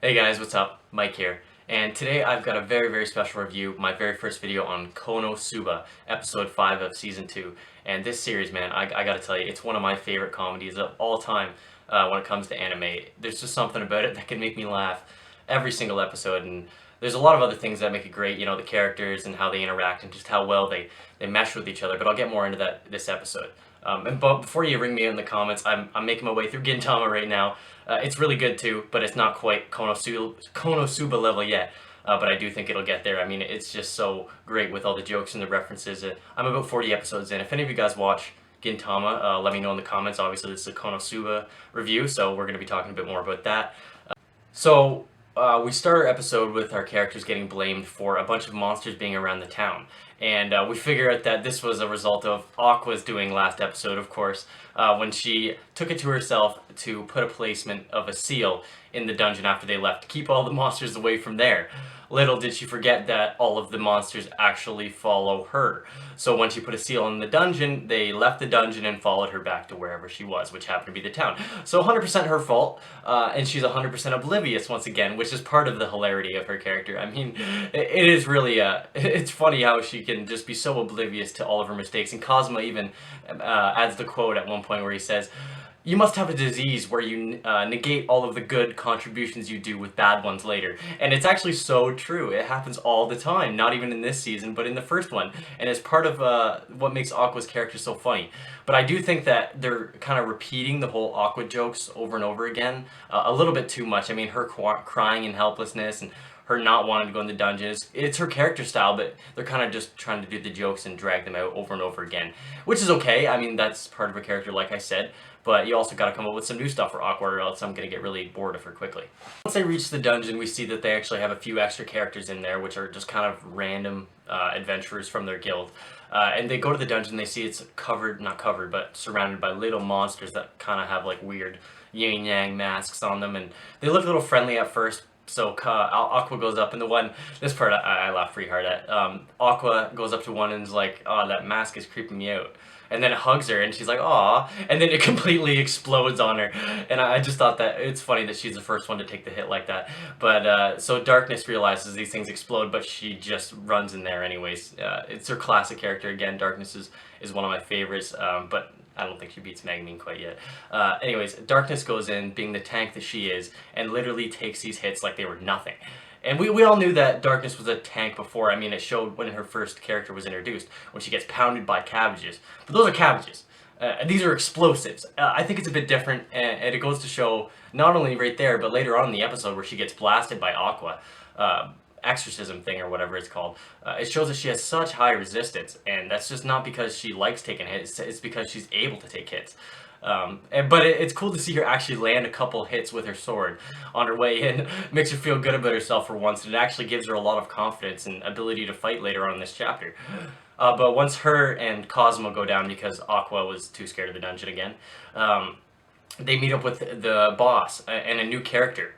Hey guys, what's up? Mike here. And today I've got a very special review, my very first video on Konosuba, episode 5 of season 2. And this series, man, I gotta tell you, it's one of my favorite comedies of all time when it comes to anime. There's just something about it that can make me laugh every single episode, and there's a lot of other things that make it great, you know, the characters and how they interact and just how well they mesh with each other, but I'll get more into that this episode. But before you ring me in the comments, I'm making my way through Gintama right now. It's really good too, but it's not quite Konosuba level yet. But I do think it'll get there. I mean, it's just so great with all the jokes and the references. I'm about 40 episodes in. If any of you guys watch Gintama, let me know in the comments. Obviously, this is a Konosuba review, so we're going to be talking a bit more about that. We start our episode with our characters getting blamed for a bunch of monsters being around the town. And we figure out that this was a result of Aqua's doing last episode, of course, when she took it to herself to put a placement of a seal in the dungeon after they left to keep all the monsters away from there. Little did she forget that all of the monsters actually follow her. So when she put a seal in the dungeon, they left the dungeon and followed her back to wherever she was, which happened to be the town. So 100% her fault, and she's 100% oblivious once again, which is part of the hilarity of her character. I mean, it is really, it's funny how she can just be so oblivious to all of her mistakes. And Kozma even adds the quote at one point where he says, "You must have a disease where you negate all of the good contributions you do with bad ones later." And it's actually so true. It happens all the time, not even in this season, but in the first one. And it's part of what makes Aqua's character so funny. But I do think that they're kind of repeating the whole Aqua jokes over and over again a little bit too much. I mean, her crying in helplessness and her not wanting to go in the dungeons. It's her character style, but they're kind of just trying to do the jokes and drag them out over and over again, which is okay. I mean, that's part of her character, like I said, but you also got to come up with some new stuff for Aqua, or else I'm going to get really bored of her quickly. Once they reach the dungeon, we see that they actually have a few extra characters in there, which are just kind of random adventurers from their guild. And they go to the dungeon, they see it's not covered, but surrounded by little monsters that kind of have like weird yin-yang masks on them, and they look a little friendly at first. So Aqua goes up, and this part I laugh pretty hard at. Aqua goes up to one and is like, "Oh, that mask is creeping me out." And then it hugs her, and she's like, "Aw," and then it completely explodes on her. And I just thought that it's funny that she's the first one to take the hit like that. But so Darkness realizes these things explode, but she just runs in there anyways. It's her classic character again. Darkness is one of my favorites, but I don't think she beats Megumin quite yet. Anyways, Darkness goes in, being the tank that she is, and literally takes these hits like they were nothing. And we all knew that Darkness was a tank before. I mean, it showed when her first character was introduced, when she gets pounded by cabbages. But those are cabbages. These are explosives. I think it's a bit different, and it goes to show not only right there, but later on in the episode where she gets blasted by Aqua. Exorcism thing or whatever it's called. It shows that she has such high resistance, and that's just not because she likes taking hits, it's because she's able to take hits. But it's cool to see her actually land a couple hits with her sword on her way in. Makes her feel good about herself for once, and it actually gives her a lot of confidence and ability to fight later on in this chapter. But once her and Kozma go down because Aqua was too scared of the dungeon again, they meet up with the boss and a new character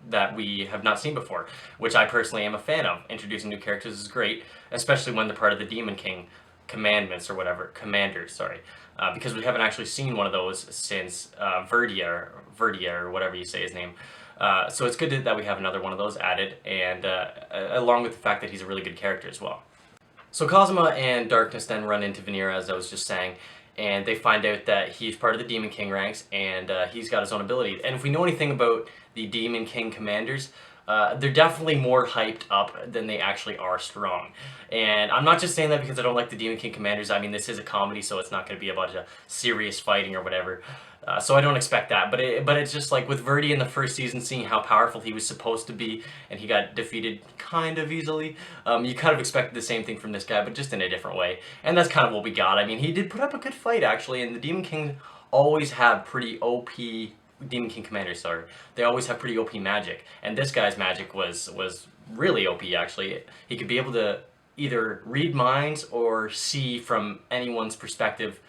that we have not seen before, which I personally am a fan of. Introducing new characters is great, especially when they're part of the Demon King commanders, because we haven't actually seen one of those since Verdia, or whatever you say his name. So it's good that we have another one of those added, and along with the fact that he's a really good character as well. So Kozma and Darkness then run into Vanilla, as I was just saying, and they find out that he's part of the Demon King ranks, and he's got his own ability. And if we know anything about the Demon King commanders, they're definitely more hyped up than they actually are strong. And I'm not just saying that because I don't like the Demon King commanders. I mean, this is a comedy, so it's not going to be a bunch of serious fighting or whatever. So I don't expect that. But it's just like with Verdi in the first season, seeing how powerful he was supposed to be, and he got defeated kind of easily. You kind of expected the same thing from this guy, but just in a different way. And that's kind of what we got. I mean, he did put up a good fight, actually, and the Demon King always have pretty OP... Demon King commanders, sorry. They always have pretty OP magic. And this guy's magic was really OP, actually. He could be able to either read minds or see from anyone's perspective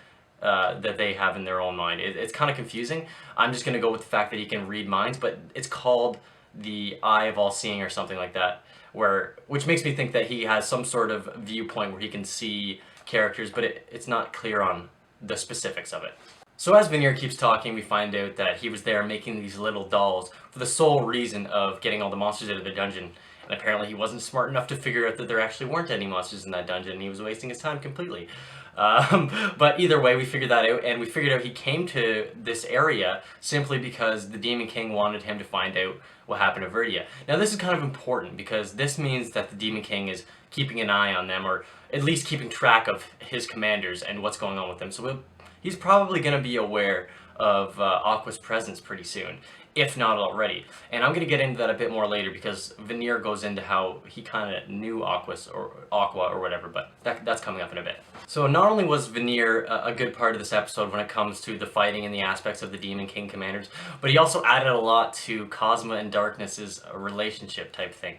that they have in their own mind. It's kind of confusing. I'm just going to go with the fact that he can read minds, but it's called the Eye of All Seeing or something like that, which makes me think that he has some sort of viewpoint where he can see characters, but it's not clear on the specifics of it. So as Veneer keeps talking, we find out that he was there making these little dolls for the sole reason of getting all the monsters out of the dungeon. And apparently he wasn't smart enough to figure out that there actually weren't any monsters in that dungeon, and he was wasting his time completely. But either way, we figured that out, and we figured out he came to this area simply because the Demon King wanted him to find out what happened to Verdia. Now this is kind of important because this means that the Demon King is keeping an eye on them, or at least keeping track of his commanders and what's going on with them. So he's probably going to be aware of Aqua's presence pretty soon, if not already. And I'm going to get into that a bit more later because Veneer goes into how he kind of knew Aqua or whatever, but that's coming up in a bit. So not only was Veneer a good part of this episode when it comes to the fighting and the aspects of the Demon King commanders, but he also added a lot to Kozma and Darkness's relationship type thing.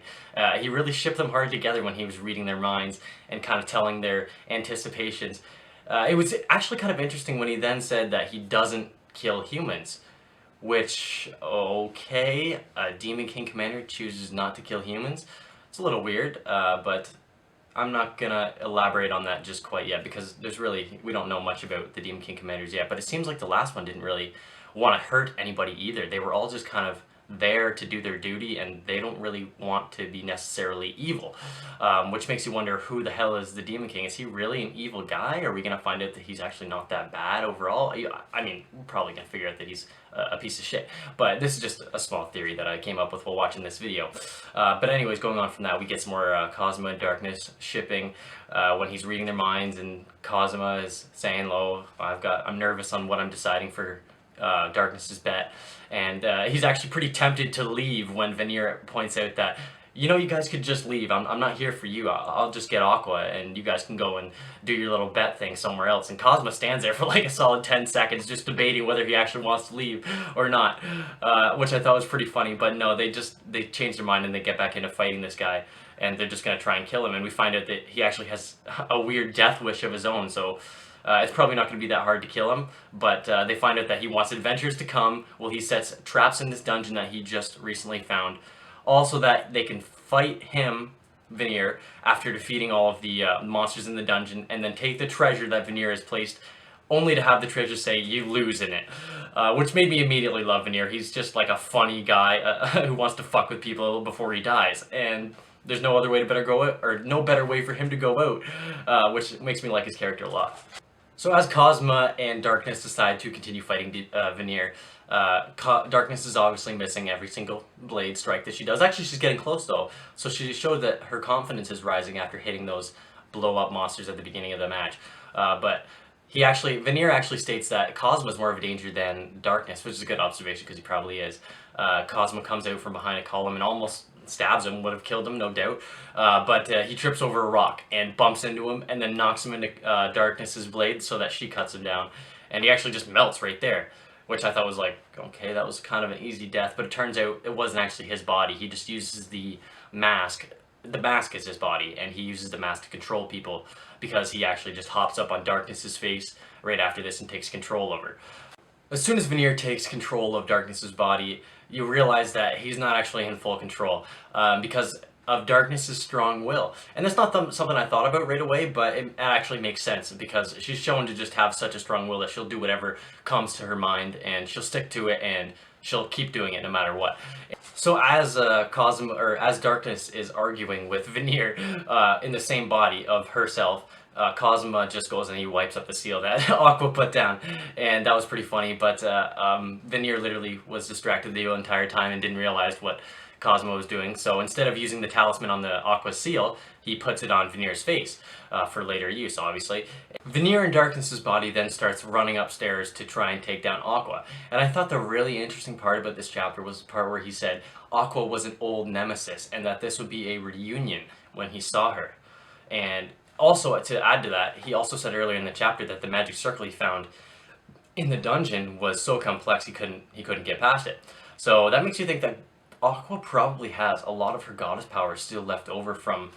He really shipped them hard together when he was reading their minds and kind of telling their anticipations. It was actually kind of interesting when he then said that he doesn't kill humans, which, okay, a Demon King commander chooses not to kill humans. It's a little weird, but I'm not gonna elaborate on that just quite yet because we don't know much about the Demon King commanders yet, but it seems like the last one didn't really want to hurt anybody either. They were all just kind of there to do their duty, and they don't really want to be necessarily evil, which makes you wonder, who the hell is the Demon King? Is he really an evil guy? Are we going to find out that he's actually not that bad overall? I mean, we're probably going to figure out that he's a piece of shit, but this is just a small theory that I came up with while watching this video. But anyways, going on from that, we get some more Kozma and Darkness shipping when he's reading their minds, and Kozma is saying, I'm nervous on what I'm deciding for Darkness's bet, and he's actually pretty tempted to leave when Veneer points out that, you know, you guys could just leave. I'm not here for you. I'll just get Aqua, and you guys can go and do your little bet thing somewhere else. And Kozma stands there for like a solid 10 seconds just debating whether he actually wants to leave or not, which I thought was pretty funny. But no, they change their mind and they get back into fighting this guy, and they're just going to try and kill him. And we find out that he actually has a weird death wish of his own, so it's probably not going to be that hard to kill him, but they find out that he wants adventures to come. Well, he sets traps in this dungeon that he just recently found. Also that they can fight him, Veneer, after defeating all of the monsters in the dungeon, and then take the treasure that Veneer has placed, only to have the treasure say, you lose in it. Which made me immediately love Veneer. He's just like a funny guy who wants to fuck with people before he dies. And there's no other way to go out, or no better way for him to go out, which makes me like his character a lot. So as Kozma and Darkness decide to continue fighting Veneer, Darkness is obviously missing every single blade strike that she does. Actually, she's getting close though, so she showed that her confidence is rising after hitting those blow-up monsters at the beginning of the match. But Veneer actually states that Kozma is more of a danger than Darkness, which is a good observation because he probably is. Kozma comes out from behind a column and almost stabs him, would have killed him, no doubt. But he trips over a rock and bumps into him and then knocks him into Darkness's blade so that she cuts him down. And he actually just melts right there, which I thought was like, okay, that was kind of an easy death. But it turns out it wasn't actually his body. He just uses the mask. The mask is his body, and he uses the mask to control people because he actually just hops up on Darkness's face right after this and takes control over. As soon as Veneer takes control of Darkness's body, you realize that he's not actually in full control because of Darkness's strong will. And that's not something I thought about right away, but it actually makes sense because she's shown to just have such a strong will that she'll do whatever comes to her mind, and she'll stick to it, and she'll keep doing it no matter what. So as as Darkness is arguing with Veneer in the same body of herself, Kozma just goes and he wipes up the seal that Aqua put down, and that was pretty funny, but Veneer literally was distracted the entire time and didn't realize what Kozma was doing, so instead of using the talisman on the Aqua seal, he puts it on Veneer's face for later use, obviously. Veneer in Darkness's body then starts running upstairs to try and take down Aqua, and I thought the really interesting part about this chapter was the part where he said Aqua was an old nemesis, and that this would be a reunion when he saw her. And also, to add to that, he also said earlier in the chapter that the magic circle he found in the dungeon was so complex he couldn't get past it. So that makes you think that Aqua probably has a lot of her goddess power still left over from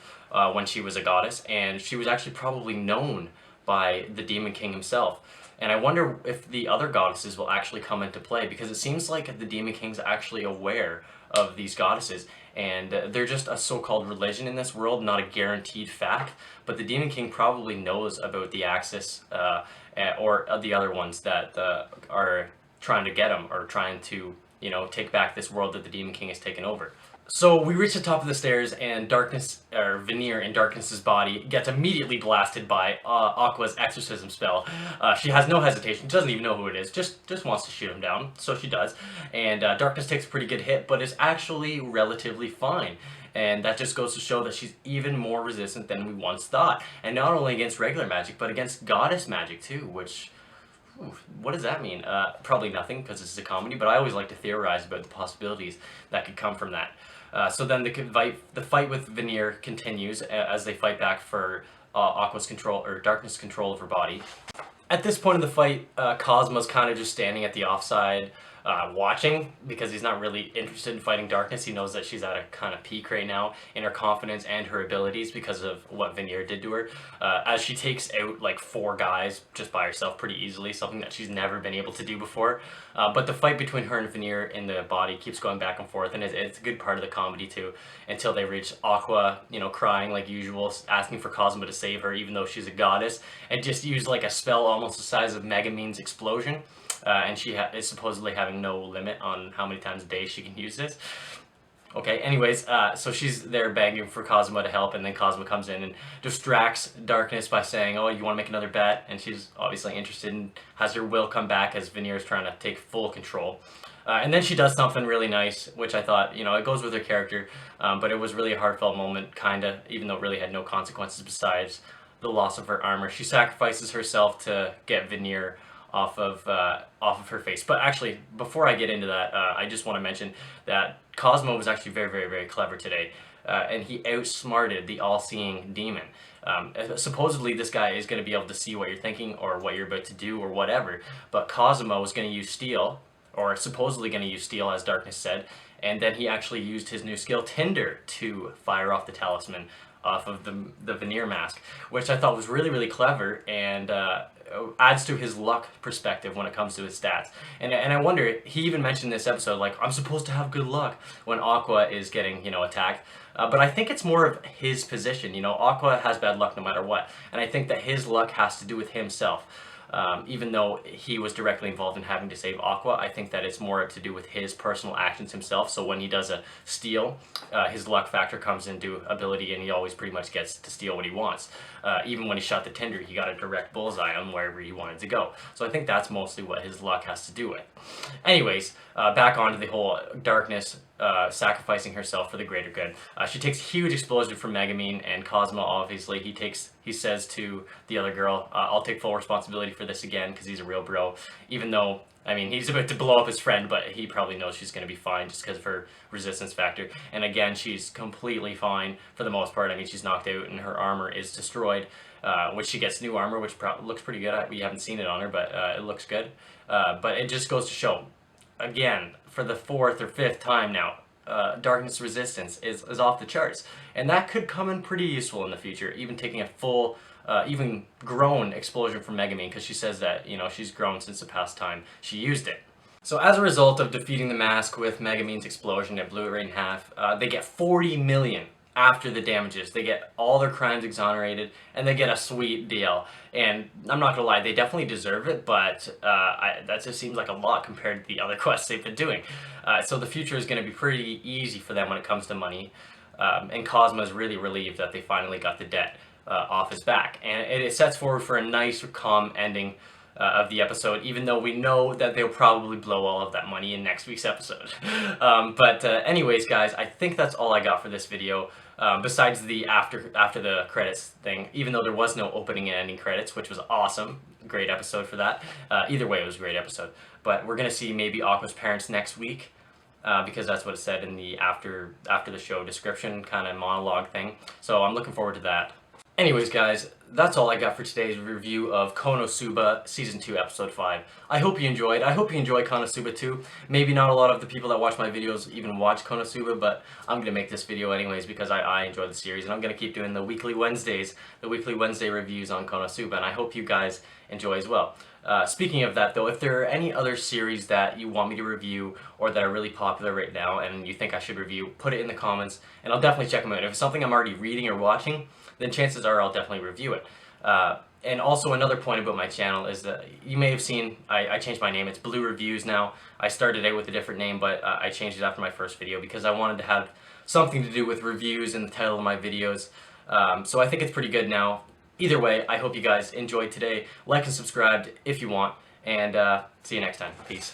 when she was a goddess, and she was actually probably known by the Demon King himself. And I wonder if the other goddesses will actually come into play, because it seems like the Demon King's actually aware of these goddesses, and they're just a so-called religion in this world, not a guaranteed fact. But the Demon King probably knows about the Axis or the other ones that are trying to get him, or trying to, take back this world that the Demon King has taken over. So we reach the top of the stairs, and Darkness, or Veneer in Darkness's body, gets immediately blasted by Aqua's exorcism spell. She has no hesitation, doesn't even know who it is, just wants to shoot him down, so she does. And Darkness takes a pretty good hit, but is actually relatively fine. And that just goes to show that she's even more resistant than we once thought. And not only against regular magic, but against goddess magic too, which... what does that mean? Probably nothing, because this is a comedy, but I always like to theorize about the possibilities that could come from that. So then the fight with Veneer continues as they fight back for Aqua's control, or Darkness control of her body. At this point in the fight, Kozma's kind of just standing at the offside, watching, because he's not really interested in fighting Darkness. He knows that she's at a kind of peak right now in her confidence and her abilities because of what Veneer did to her. As she takes out like 4 guys just by herself pretty easily, something that she's never been able to do before. But the fight between her and Veneer in the body keeps going back and forth, and it's a good part of the comedy too, until they reach Aqua, crying like usual, asking for Kozma to save her, even though she's a goddess, and just use like a spell almost the size of Megumin's explosion. And she is supposedly having no limit on how many times a day she can use this. Okay, anyways, so she's there begging for Kozma to help, and then Kozma comes in and distracts Darkness by saying, oh, you want to make another bet? And she's obviously interested and has her will come back as Veneer's trying to take full control. And then she does something really nice, which I thought, it goes with her character, but it was really a heartfelt moment, kinda, even though it really had no consequences besides the loss of her armor. She sacrifices herself to get Veneer off of her face. But actually, before I get into that, I just want to mention that Kozma was actually very, very, very clever today, and he outsmarted the all-seeing demon. Supposedly, this guy is going to be able to see what you're thinking or what you're about to do or whatever, but Kozma was going to use steel, or supposedly going to use steel, as Darkness said, and then he actually used his new skill, Tinder, to fire off the talisman off of the Veneer mask, which I thought was really, really clever, and adds to his luck perspective when it comes to his stats. And I wonder, he even mentioned this episode, like, I'm supposed to have good luck when Aqua is getting, attacked. But I think it's more of his position. Aqua has bad luck no matter what. And I think that his luck has to do with himself. Even though he was directly involved in having to save Aqua, I think that it's more to do with his personal actions himself. So when he does a steal, his luck factor comes into ability, and he always pretty much gets to steal what he wants. Even when he shot the Tinder, he got a direct bullseye on wherever he wanted to go. So I think that's mostly what his luck has to do with. Anyways, back onto the whole Darkness sacrificing herself for the greater good. She takes a huge explosion from Megumin, and Kozma, obviously, he says to the other girl, I'll take full responsibility for this again, because he's a real bro. Even though, he's about to blow up his friend, but he probably knows she's going to be fine just because of her resistance factor. And again, she's completely fine for the most part. She's knocked out and her armor is destroyed, which she gets new armor, which looks pretty good. We haven't seen it on her, but it looks good. But it just goes to show, again, for the 4th or 5th time now, Darkness resistance is off the charts. And that could come in pretty useful in the future, even taking a full, even grown explosion from Megumin, because she says that, she's grown since the past time she used it. So as a result of defeating the mask with Megumin's explosion that blew it right in half, they get 40 million after the damages. They get all their crimes exonerated, and they get a sweet deal. And I'm not gonna lie, they definitely deserve it, but that just seems like a lot compared to the other quests they've been doing. So the future is gonna be pretty easy for them when it comes to money. And Kozma is really relieved that they finally got the debt off his back. And it sets forward for a nice, calm ending of the episode, even though we know that they'll probably blow all of that money in next week's episode. But anyways, guys, I think that's all I got for this video. Besides the after the credits thing, even though there was no opening and ending credits, which was awesome. Great episode for that. Either way, it was a great episode. But we're going to see maybe Aqua's parents next week, because that's what it said in the after the show description kind of monologue thing. So I'm looking forward to that. Anyways, guys, that's all I got for today's review of Konosuba Season 2, Episode 5. I hope you enjoyed. I hope you enjoy Konosuba too. Maybe not a lot of the people that watch my videos even watch Konosuba, but I'm going to make this video anyways because I enjoy the series, and I'm going to keep doing the weekly Wednesday reviews on Konosuba, and I hope you guys enjoy as well. Speaking of that though, if there are any other series that you want me to review or that are really popular right now and you think I should review, put it in the comments and I'll definitely check them out. If it's something I'm already reading or watching, then chances are I'll definitely review it. And also another point about my channel is that you may have seen I changed my name. It's Blue Reviews now. I started out with a different name, but I changed it after my first video because I wanted to have something to do with reviews in the title of my videos. So I think it's pretty good now. Either way, I hope you guys enjoyed today. Like and subscribe if you want, and see you next time. Peace.